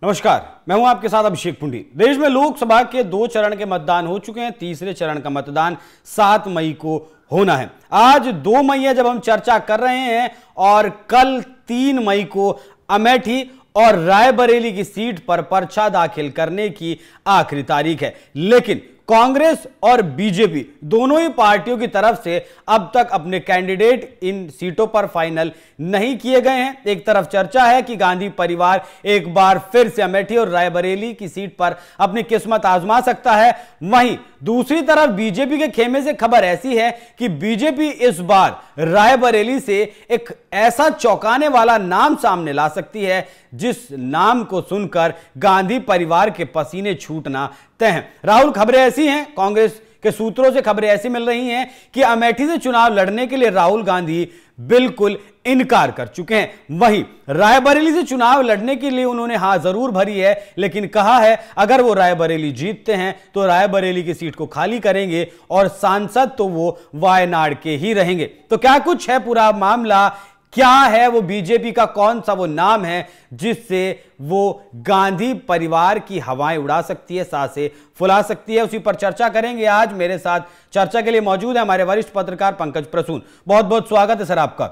नमस्कार, मैं हूं आपके साथ अभिषेक पुंडी। देश में लोकसभा के 2 चरण के मतदान हो चुके हैं। तीसरे चरण का मतदान 7 मई को होना है। आज 2 मई है जब हम चर्चा कर रहे हैं और कल 3 मई को अमेठी और रायबरेली की सीट पर पर्चा दाखिल करने की आखिरी तारीख है। लेकिन कांग्रेस और बीजेपी दोनों ही पार्टियों की तरफ से अब तक अपने कैंडिडेट इन सीटों पर फाइनल नहीं किए गए हैं। एक तरफ चर्चा है कि गांधी परिवार एक बार फिर से अमेठी और रायबरेली की सीट पर अपनी किस्मत आजमा सकता है। वहीं दूसरी तरफ बीजेपी के खेमे से खबर ऐसी है कि बीजेपी इस बार रायबरेली से एक ऐसा चौंकाने वाला नाम सामने ला सकती है जिस नाम को सुनकर गांधी परिवार के पसीने छूटना तय है। राहुल, खबरें ऐसी हैं, कांग्रेस के सूत्रों से खबरें ऐसी मिल रही हैं कि अमेठी से चुनाव लड़ने के लिए राहुल गांधी बिल्कुल इनकार कर चुके हैं। वहीं रायबरेली से चुनाव लड़ने के लिए उन्होंने हां जरूर भरी है, लेकिन कहा है अगर वो रायबरेली जीतते हैं तो रायबरेली की सीट को खाली करेंगे और सांसद तो वो वायनाड के ही रहेंगे। तो क्या कुछ है पूरा मामला, क्या है वो बीजेपी का कौन सा वो नाम है जिससे वो गांधी परिवार की हवाएं उड़ा सकती है, सांसें फुला सकती है, उसी पर चर्चा करेंगे। आज मेरे साथ चर्चा के लिए मौजूद है हमारे वरिष्ठ पत्रकार पंकज प्रसून। बहुत बहुत स्वागत है सर आपका।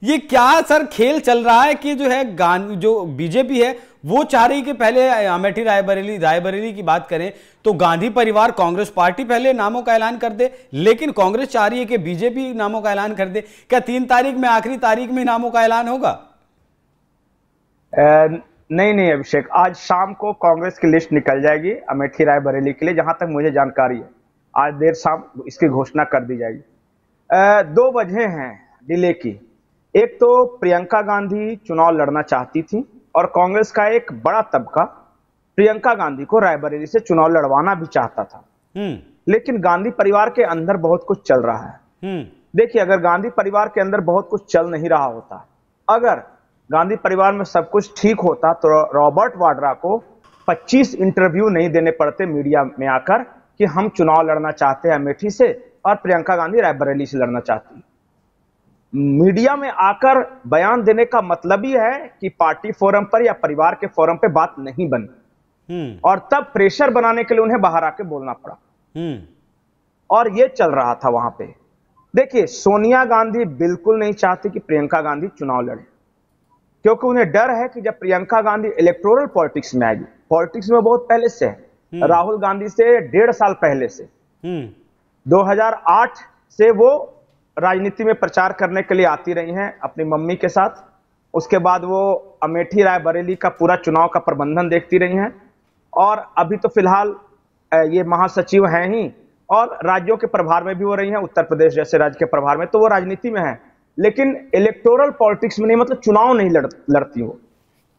ये क्या सर खेल चल रहा है कि जो बीजेपी है वो चाह रही कि पहले अमेठी रायबरेली की बात करें तो गांधी परिवार कांग्रेस पार्टी पहले नामों का ऐलान कर दे, लेकिन कांग्रेस चाह रही है कि बीजेपी नामों का ऐलान कर दे। क्या 3 तारीख में, आखिरी तारीख में नामों का ऐलान होगा? नहीं अभिषेक, आज शाम को कांग्रेस की लिस्ट निकल जाएगी अमेठी रायबरेली के लिए, जहां तक मुझे जानकारी है। आज देर शाम इसकी घोषणा कर दी जाएगी। 2 वजह हैं डिले की। एक तो प्रियंका गांधी चुनाव लड़ना चाहती थी और कांग्रेस का एक बड़ा तबका प्रियंका गांधी को रायबरेली से चुनाव लड़वाना भी चाहता था। लेकिन गांधी परिवार के अंदर बहुत कुछ चल रहा है। देखिए, अगर गांधी परिवार के अंदर बहुत कुछ चल नहीं रहा होता, अगर गांधी परिवार में सब कुछ ठीक होता तो रॉबर्ट वाड्रा को 25 इंटरव्यू नहीं देने पड़ते मीडिया में आकर कि हम चुनाव लड़ना चाहते हैं अमेठी से और प्रियंका गांधी रायबरेली से लड़ना चाहती है। मीडिया में आकर बयान देने का मतलब ही है कि पार्टी फोरम पर या परिवार के फोरम पे बात नहीं बनी, और तब प्रेशर बनाने के लिए उन्हें बाहर आके बोलना पड़ा। और ये चल रहा था वहां पे। देखिए, सोनिया गांधी बिल्कुल नहीं चाहती कि प्रियंका गांधी चुनाव लड़े, क्योंकि उन्हें डर है कि जब प्रियंका गांधी इलेक्टोरल पॉलिटिक्स में आएगी, पॉलिटिक्स में बहुत पहले से है, राहुल गांधी से 1.5 साल पहले से, 2008 से वो राजनीति में प्रचार करने के लिए आती रही हैं अपनी मम्मी के साथ। उसके बाद वो अमेठी रायबरेली का पूरा चुनाव का प्रबंधन देखती रही हैं, और अभी तो फिलहाल ये महासचिव हैं ही, और राज्यों के प्रभार में भी हो रही हैं, उत्तर प्रदेश जैसे राज्य के प्रभार में, तो वो राजनीति में है, लेकिन इलेक्टोरल पॉलिटिक्स में नहीं, मतलब चुनाव नहीं लड़ती हो।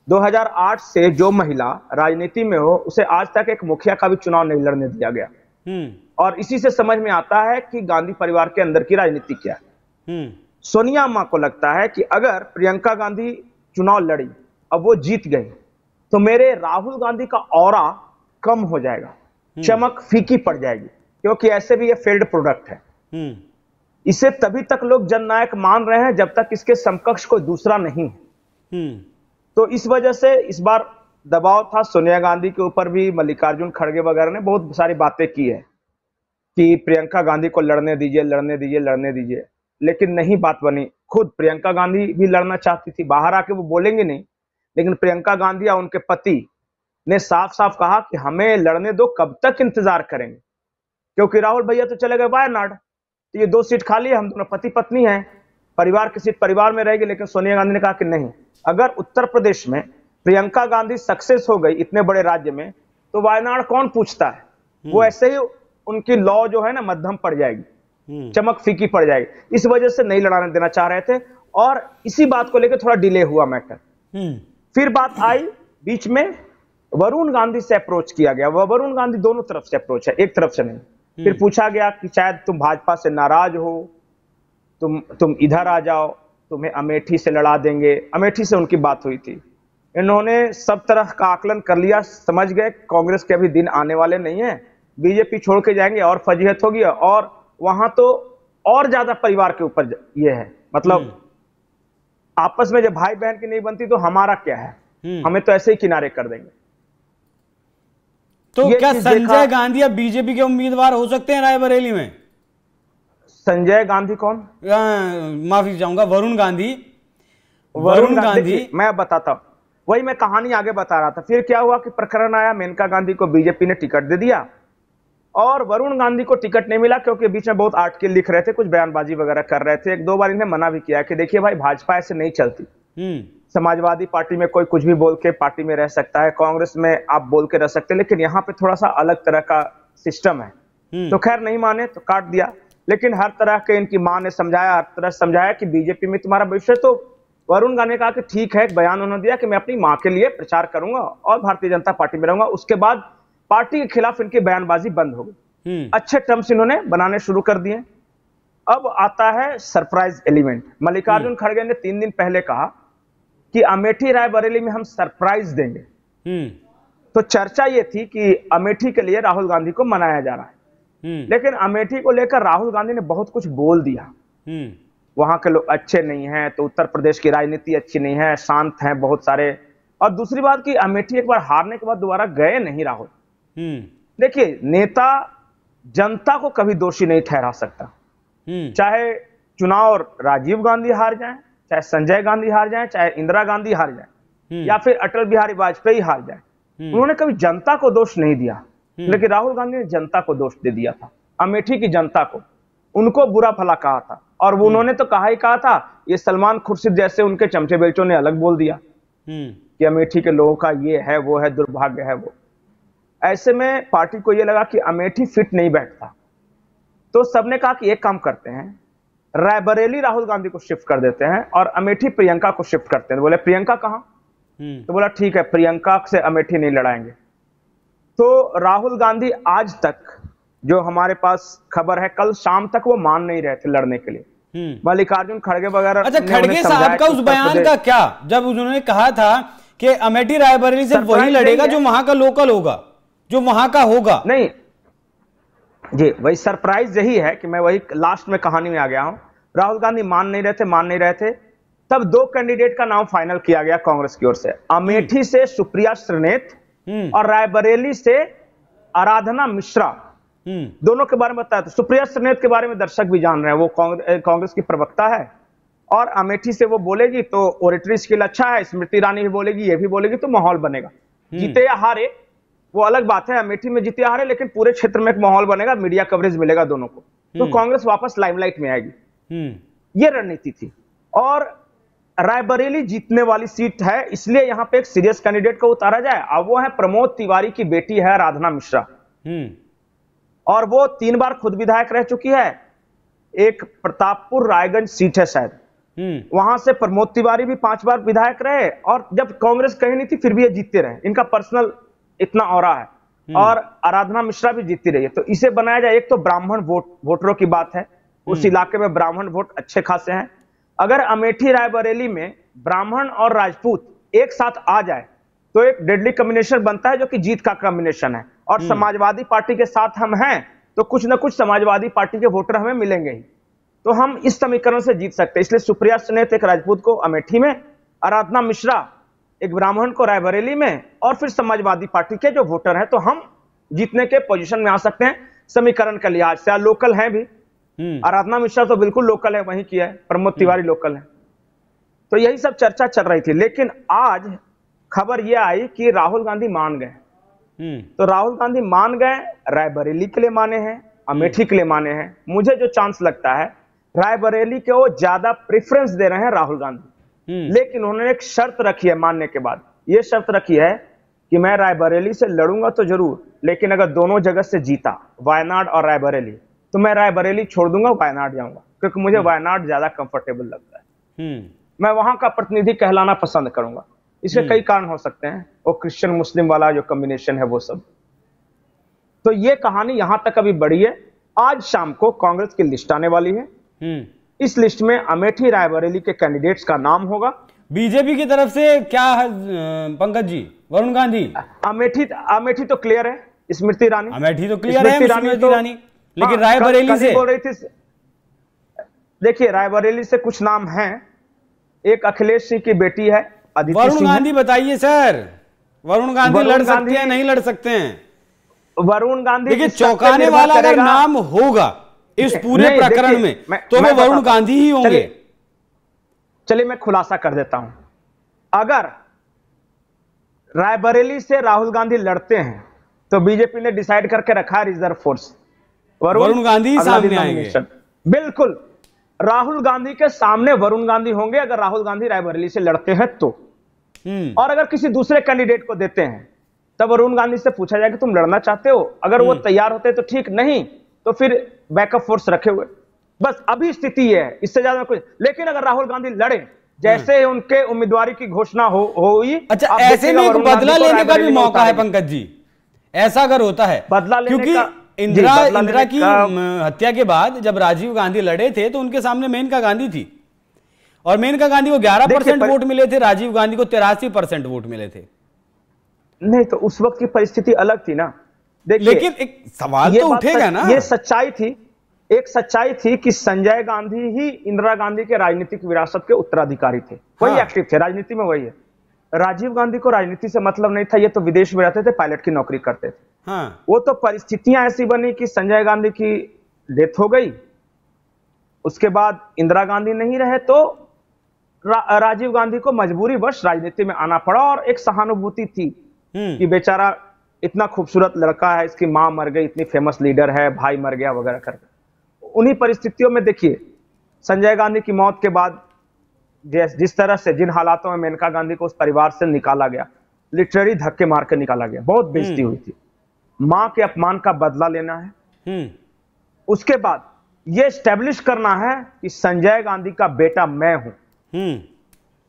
2008 से जो महिला राजनीति में हो उसे आज तक एक मुखिया का भी चुनाव नहीं लड़ने दिया गया। और इसी से समझ में आता है कि गांधी परिवार के अंदर की राजनीति क्या है। सोनिया अम्मा को लगता है कि अगर प्रियंका गांधी चुनाव लड़ी, अब वो जीत गई, तो मेरे राहुल गांधी का ऑरा कम हो जाएगा, चमक फीकी पड़ जाएगी, क्योंकि ऐसे भी ये फेल्ड प्रोडक्ट है। इसे तभी तक लोग जननायक मान रहे हैं जब तक इसके समकक्ष कोई दूसरा नहीं है। तो इस वजह से इस बार दबाव था सोनिया गांधी के ऊपर भी। मल्लिकार्जुन खड़गे वगैरह ने बहुत सारी बातें की है कि प्रियंका गांधी को लड़ने दीजिए, लेकिन नहीं बात बनी। खुद प्रियंका गांधी भी लड़ना चाहती थी, बाहर आके वो बोलेंगे नहीं, लेकिन प्रियंका गांधी या उनके पति ने साफ साफ कहा कि हमें लड़ने दो, कब तक इंतजार करेंगे, क्योंकि राहुल भैया तो चले गए वायनाड, तो ये 2 सीट खाली है, हम दोनों पति पत्नी हैं, परिवार की सीट परिवार में रहेगी। लेकिन सोनिया गांधी ने कहा कि नहीं, अगर उत्तर प्रदेश में प्रियंका गांधी सक्सेस हो गई इतने बड़े राज्य में, तो वायनाड कौन पूछता है। वो ऐसे ही उनकी लॉ जो है ना मध्यम पड़ जाएगी, चमक फीकी पड़ जाएगी। इस वजह से नहीं लड़ाने देना चाह रहे थे, और इसी बात को लेकर थोड़ा डिले हुआ मैटर। फिर बात आई बीच में, वरुण गांधी से अप्रोच किया गया। वरुण गांधी दोनों तरफ से अप्रोच है, एक तरफ से नहीं। फिर पूछा गया कि शायद तुम भाजपा से नाराज हो, तुम इधर आ जाओ, तुम्हें अमेठी से लड़ा देंगे। अमेठी से उनकी बात हुई थी। इन्होंने सब तरह का आकलन कर लिया, समझ गए कांग्रेस के अभी दिन आने वाले नहीं है, बीजेपी छोड़ के जाएंगे और फजीहत होगी, और वहां तो और ज्यादा परिवार के ऊपर ये है, मतलब आपस में जब भाई बहन की नहीं बनती तो हमारा क्या है। हमें तो ऐसे ही किनारे कर देंगे। तो क्या संजय गांधी अब बीजेपी के उम्मीदवार हो सकते हैं रायबरेली में? संजय गांधी कौन? माफी चाहूंगा, वरुण गांधी। वरुण गांधी मैं बताता हूं, वही मैं कहानी आगे बता रहा था। फिर क्या हुआ कि प्रकरण आया, मेनका गांधी को बीजेपी ने टिकट दे दिया और वरुण गांधी को टिकट नहीं मिला क्योंकि बीच में बहुत आर्टिकल लिख रहे थे, कुछ बयानबाजी वगैरह कर रहे थे। एक दो बार इन्हें मना भी किया कि देखिए भाई, भाजपा ऐसे नहीं चलती। समाजवादी पार्टी में कोई कुछ भी बोल के पार्टी में रह सकता है, कांग्रेस में आप बोल के रह सकते हैं, लेकिन यहाँ पे थोड़ा सा अलग तरह का सिस्टम है। तो खैर नहीं माने तो काट दिया। लेकिन हर तरह के इनकी मां ने समझाया, हर तरह समझाया कि बीजेपी में तुम्हारा भविष्य। तो वरुण गांधी ने कहा कि ठीक है, एक बयान उन्होंने दिया कि मैं अपनी मां के लिए प्रचार करूंगा और भारतीय जनता पार्टी में रहूंगा। उसके बाद पार्टी के खिलाफ इनकी बयानबाजी बंद हो गई। अच्छे टर्म्स इन्होंने बनाने शुरू कर दिए। अब आता है सरप्राइज एलिमेंट। मल्लिकार्जुन खड़गे ने 3 दिन पहले कहा कि अमेठी रायबरेली में हम सरप्राइज देंगे। तो चर्चा ये थी कि अमेठी के लिए राहुल गांधी को मनाया जा रहा है, लेकिन अमेठी को लेकर राहुल गांधी ने बहुत कुछ बोल दिया। वहां के लोग अच्छे नहीं हैं, तो उत्तर प्रदेश की राजनीति अच्छी नहीं है, शांत हैं बहुत सारे। और दूसरी बात कि अमेठी एक बार हारने के बाद दोबारा गए नहीं राहुल। देखिए, नेता जनता को कभी दोषी नहीं ठहरा सकता। चाहे चुनाव राजीव गांधी हार जाए, चाहे संजय गांधी हार जाए, चाहे इंदिरा गांधी हार जाए, या फिर अटल बिहारी वाजपेयी हार जाए, उन्होंने कभी जनता को दोष नहीं दिया। लेकिन राहुल गांधी ने जनता को दोष दे दिया था, अमेठी की जनता को। उनको बुरा भला कहा था और वो उन्होंने तो कहा ही कहा था। ये सलमान खुर्शीद जैसे उनके चमचे बेलचों ने अलग बोल दिया कि अमेठी के लोगों का ये है, वो है, दुर्भाग्य है वो। ऐसे में पार्टी को ये लगा कि अमेठी फिट नहीं बैठता, तो सबने कहा कि एक काम करते हैं, रायबरेली राहुल गांधी को शिफ्ट कर देते हैं और अमेठी प्रियंका को शिफ्ट करते हैं। बोले प्रियंका कहां? तो बोला ठीक है, प्रियंका से अमेठी नहीं लड़ाएंगे। तो राहुल गांधी आज तक, जो हमारे पास खबर है, कल शाम तक वो मान नहीं रहे थे लड़ने के लिए। मल्लिकार्जुन खड़गे वगैरह। अच्छा, खड़गे साहब का उस बयान का क्या, जब उन्होंने कहा था कि अमेठी रायबरेली से वही लड़ेगा जो वहां का लोकल होगा, जो वहां का होगा? नहीं जी, वही सरप्राइज यही है कि मैं वही लास्ट में कहानी में आ गया हूं। राहुल गांधी मान नहीं रहे थे। तब 2 कैंडिडेट का नाम फाइनल किया गया कांग्रेस की ओर से। अमेठी से सुप्रिया श्रीनेत और रायबरेली से आराधना मिश्रा। दोनों के बारे में बताया। तो सुप्रिया श्रीनेत के बारे में दर्शक भी जान रहे हैं, वो कांग्रेस की प्रवक्ता है और अमेठी से वो बोलेगी तो ओरेटरी स्किल अच्छा है। स्मृति ईरानी भी बोलेगी, ये भी बोलेगी, तो माहौल बनेगा। जीते या हारे वो अलग बात है, अमेठी में जीते हारे, लेकिन पूरे क्षेत्र में एक माहौल बनेगा, मीडिया कवरेज मिलेगा दोनों को, तो कांग्रेस वापस लाइमलाइट में आएगी। ये रणनीति थी। और रायबरेली जीतने वाली सीट है, इसलिए यहां पे एक सीरियस कैंडिडेट को उतारा जाए। अब वो है प्रमोद तिवारी की बेटी है आराधना मिश्रा, और वो 3 बार खुद विधायक रह चुकी है। एक प्रतापपुर रायगंज सीट है शायद, वहां से प्रमोद तिवारी भी 5 बार विधायक रहे, और जब कांग्रेस कहीं नहीं थी फिर भी ये जीतते रहे। इनका पर्सनल इतना औरा है। और आराधना मिश्रा भी जीतती रही है। तो इसे बनाया जाए। एक तो ब्राह्मण वोटरों की बात है, उस इलाके में ब्राह्मण वोट अच्छे खासे हैं। अगर अमेठी रायबरेली में ब्राह्मण और राजपूत एक साथ आ जाए तो एक डेडली कॉम्बिनेशन बनता है, जो कि जीत का कॉम्बिनेशन है। और समाजवादी पार्टी के साथ हम हैं तो कुछ ना कुछ समाजवादी पार्टी के वोटर हमें मिलेंगे ही, तो हम इस समीकरण से जीत सकते हैं। इसलिए सुप्रिया श्रीनेत एक राजपूत को अमेठी में, आराधना मिश्रा एक ब्राह्मण को रायबरेली में, और फिर समाजवादी पार्टी के जो वोटर हैं, तो हम जीतने के पोजीशन में आ सकते हैं समीकरण के लिहाज से। लोकल है भी, आराधना मिश्रा तो बिल्कुल लोकल है, वहीं की है। प्रमोद तिवारी लोकल है। तो यही सब चर्चा चल रही थी। लेकिन आज खबर यह आई कि राहुल गांधी मान गए। तो राहुल गांधी मान गए, रायबरेली के लिए माने हैं, अमेठी के लिए माने हैं। मुझे जो चांस लगता है, रायबरेली के वो ज्यादा प्रेफरेंस दे रहे हैं राहुल गांधी। लेकिन उन्होंने एक शर्त रखी है मानने के बाद। यह शर्त रखी है कि मैं रायबरेली से लड़ूंगा तो जरूर, लेकिन अगर दोनों जगह से जीता, वायनाड और रायबरेली, तो मैं रायबरेली छोड़ दूंगा, वायनाड जाऊंगा, क्योंकि मुझे वायनाड ज्यादा कंफर्टेबल लगता है। मैं वहां का प्रतिनिधि कहलाना पसंद करूंगा। इसके कई कारण हो सकते हैं, वो क्रिश्चियन मुस्लिम वाला जो कॉम्बिनेशन है वो सब। तो ये कहानी यहां तक अभी बढ़ी है। आज शाम को कांग्रेस की लिस्ट आने वाली है। इस लिस्ट में अमेठी रायबरेली के कैंडिडेट्स का नाम होगा। बीजेपी की तरफ से क्या है पंकज जी? वरुण गांधी। अमेठी तो क्लियर है, स्मृति ईरानी। अमेठी तो क्लियर है, स्मृति ईरानी। लेकिन रायबरेली से बोल रही थी। देखिए, रायबरेली से कुछ नाम हैं। एक अखिलेश सिंह की बेटी है, अदिति वरुण सिंह गांधी बताइए सर, वरुण गांधी लड़ सकते हैं नहीं लड़ सकते हैं? वरुण गांधी देखिए, चौंकाने वाला अगर नाम होगा इस पूरे प्रकरण में तो वो वरुण गांधी ही होंगे। चलिए मैं खुलासा कर देता हूं। अगर रायबरेली से राहुल गांधी लड़ते हैं तो बीजेपी ने डिसाइड करके रखा है रिजर्व फोर्स, वरुण गांधी सामने आएंगे। बिल्कुल, राहुल गांधी के सामने वरुण गांधी होंगे अगर राहुल गांधी रायबरेली से लड़ते हैं तो। और अगर किसी दूसरे कैंडिडेट को देते हैं तब वरुण गांधी से पूछा जाए कि तुम लड़ना चाहते हो, अगर वो तैयार होते तो ठीक, नहीं तो फिर बैकअप फोर्स रखे हुए। बस अभी स्थिति है, इससे ज्यादा कुछ। लेकिन अगर राहुल गांधी लड़े, जैसे उनके उम्मीदवारी की घोषणा हुई, अच्छा, ऐसे में एक बदला लेने का भी मौका है पंकज जी, ऐसा अगर होता है बदला लेने क्योंकि का, इंदिरा की हत्या के बाद जब राजीव गांधी लड़े थे तो उनके सामने मेनका गांधी थी और मेनका गांधी को 11% वोट मिले थे, राजीव गांधी को 83% वोट मिले थे। नहीं तो उस वक्त की परिस्थिति अलग थी ना। देखिए, लेकिन एक सवाल तो उठेगा ना, ये सच्चाई थी, एक सच्चाई थी कि संजय गांधी ही इंदिरा गांधी के राजनीतिक विरासत के उत्तराधिकारी थे, वही एक्टिव थे राजनीति में, वही है। राजीव गांधी को राजनीति से मतलब नहीं था, ये तो विदेश में रहते थे, पायलट की नौकरी करते थे। वो तो परिस्थितियां ऐसी बनी कि संजय गांधी की डेथ हो गई, उसके बाद इंदिरा गांधी नहीं रहे तो राजीव गांधी को मजबूरी वश राजनीति में आना पड़ा। और एक सहानुभूति थी कि बेचारा इतना खूबसूरत लड़का है, इसकी मां मर गई, इतनी फेमस लीडर है, भाई मर गया वगैरह करके। उन्हीं परिस्थितियों में देखिए, संजय गांधी की मौत के बाद जिस तरह से, जिन हालातों में मेनका गांधी को उस परिवार से निकाला गया, लिटरेरी धक्के मार के निकाला गया, बहुत बेइज्जती हुई थी। मां के अपमान का बदला लेना है, उसके बाद यह स्टैब्लिश करना है कि संजय गांधी का बेटा मैं हूं।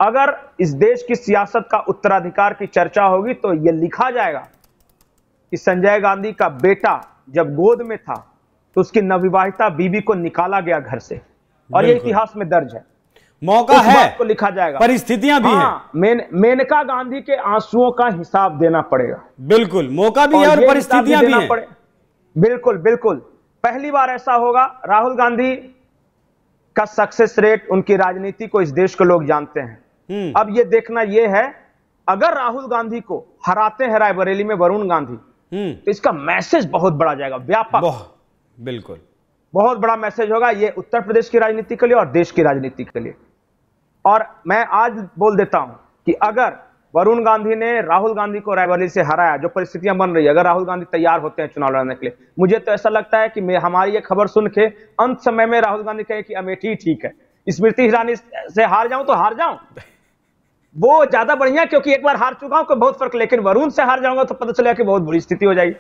अगर इस देश की सियासत का उत्तराधिकार की चर्चा होगी तो यह लिखा जाएगा कि संजय गांधी का बेटा जब गोद में था तो उसकी नवविवाहिता बीबी को निकाला गया घर से, और यह इतिहास में दर्ज है, मौका है, को लिखा जाएगा, परिस्थितियां भी हैं। मेनका गांधी के आंसुओं का हिसाब देना पड़ेगा। बिल्कुल, मौका भी है और परिस्थितियां भी हैं। बिल्कुल बिल्कुल, पहली बार ऐसा होगा। राहुल गांधी का सक्सेस रेट, उनकी राजनीति को इस देश के लोग जानते हैं। अब ये देखना यह है, अगर राहुल गांधी को हराते हैं रायबरेली में वरुण गांधी, तो इसका मैसेज बहुत बड़ा जाएगा, व्यापक, बिल्कुल बहुत बड़ा मैसेज होगा। ये उत्तर प्रदेश की राजनीति के लिए और देश की राजनीति के लिए। और मैं आज बोल देता हूं कि अगर वरुण गांधी ने राहुल गांधी को रायबरेली से हराया, जो परिस्थितियां बन रही है, अगर राहुल गांधी तैयार होते हैं चुनाव लड़ने के लिए, मुझे तो ऐसा लगता है कि हमारी ये खबर सुन के अंत समय में राहुल गांधी कहे कि अमेठी ठीक है, स्मृति ईरानी से हार जाऊं तो हार जाऊं, वो ज्यादा बढ़िया, क्योंकि एक बार हार चुका हूं, कोई बहुत फर्क। लेकिन वरुण से हार जाऊंगा तो पता चलेगा कि बहुत बुरी स्थिति हो जाएगी।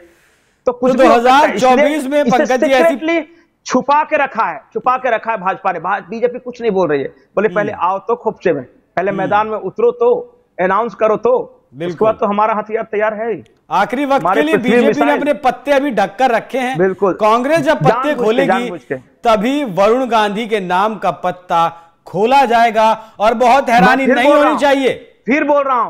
तो कुछ 2024 में पंकज जी ऐसी छुपा के रखा है भाजपा ने। बीजेपी कुछ नहीं बोल रही है, बोले पहले आओ तो खोपचे में, पहले मैदान में उतरो तो अनाउंस करो, तो उसके बाद तो हमारा हथियार तैयार है ही। आखिरी वक्त के लिए बीजेपी ने अपने पत्ते अभी ढककर रखे हैं। बिल्कुल, कांग्रेस जब पत्ते खोलेगी तभी वरुण गांधी के नाम का पत्ता खोला जाएगा, और बहुत हैरानी नहीं होनी चाहिए। फिर बोल रहा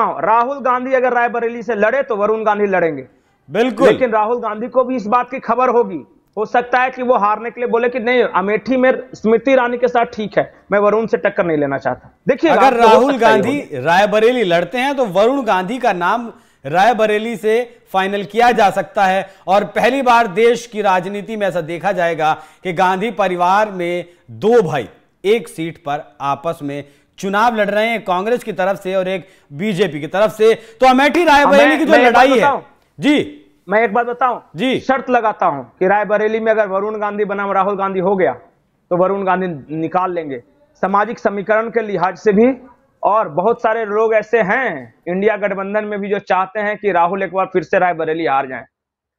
हूं, राहुल गांधी अगर रायबरेली से लड़े तो वरुण गांधी लड़ेंगे, बिल्कुल। लेकिन राहुल गांधी को भी इस बात की खबर होगी, हो सकता है कि वो हारने के लिए बोले कि नहीं, अमेठी में स्मृति ईरानी के साथ ठीक है, मैं वरुण से टक्कर नहीं लेना चाहता। देखिए, अगर राहुल गांधी रायबरेली लड़ते हैं तो वरुण गांधी का नाम रायबरेली से फाइनल किया जा सकता है, और पहली बार देश की राजनीति में ऐसा देखा जाएगा कि गांधी परिवार में दो भाई एक सीट पर आपस में चुनाव लड़ रहे हैं, कांग्रेस की तरफ से और एक बीजेपी की तरफ से। तो अमेठी रायबरेली की जो लड़ाई है, जी मैं एक बात बताऊं जी, शर्त लगाता हूं कि रायबरेली में अगर वरुण गांधी बनाम राहुल गांधी हो गया तो वरुण गांधी निकाल लेंगे, सामाजिक समीकरण के लिहाज से भी। और बहुत सारे लोग ऐसे हैं इंडिया गठबंधन में भी जो चाहते हैं कि राहुल एक बार फिर से रायबरेली हार जाए।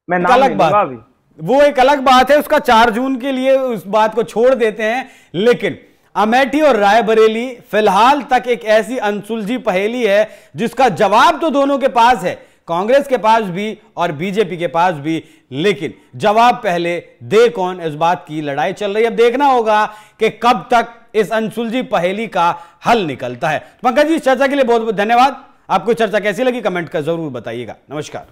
मैं नाम नहीं लूंगा अभी, वो एक अलग बात है, उसका 4 जून के लिए उस बात को छोड़ देते हैं। लेकिन अमेठी और रायबरेली फिलहाल तक एक ऐसी अनसुलझी पहेली है जिसका जवाब तो दोनों के पास है, कांग्रेस के पास भी और बीजेपी के पास भी, लेकिन जवाब पहले दे कौन, इस बात की लड़ाई चल रही है। अब देखना होगा कि कब तक इस अनसुलझी पहेली का हल निकलता है। पंकज जी, इस चर्चा के लिए बहुत बहुत धन्यवाद। आपको चर्चा कैसी लगी कमेंट कर जरूर बताइएगा। नमस्कार।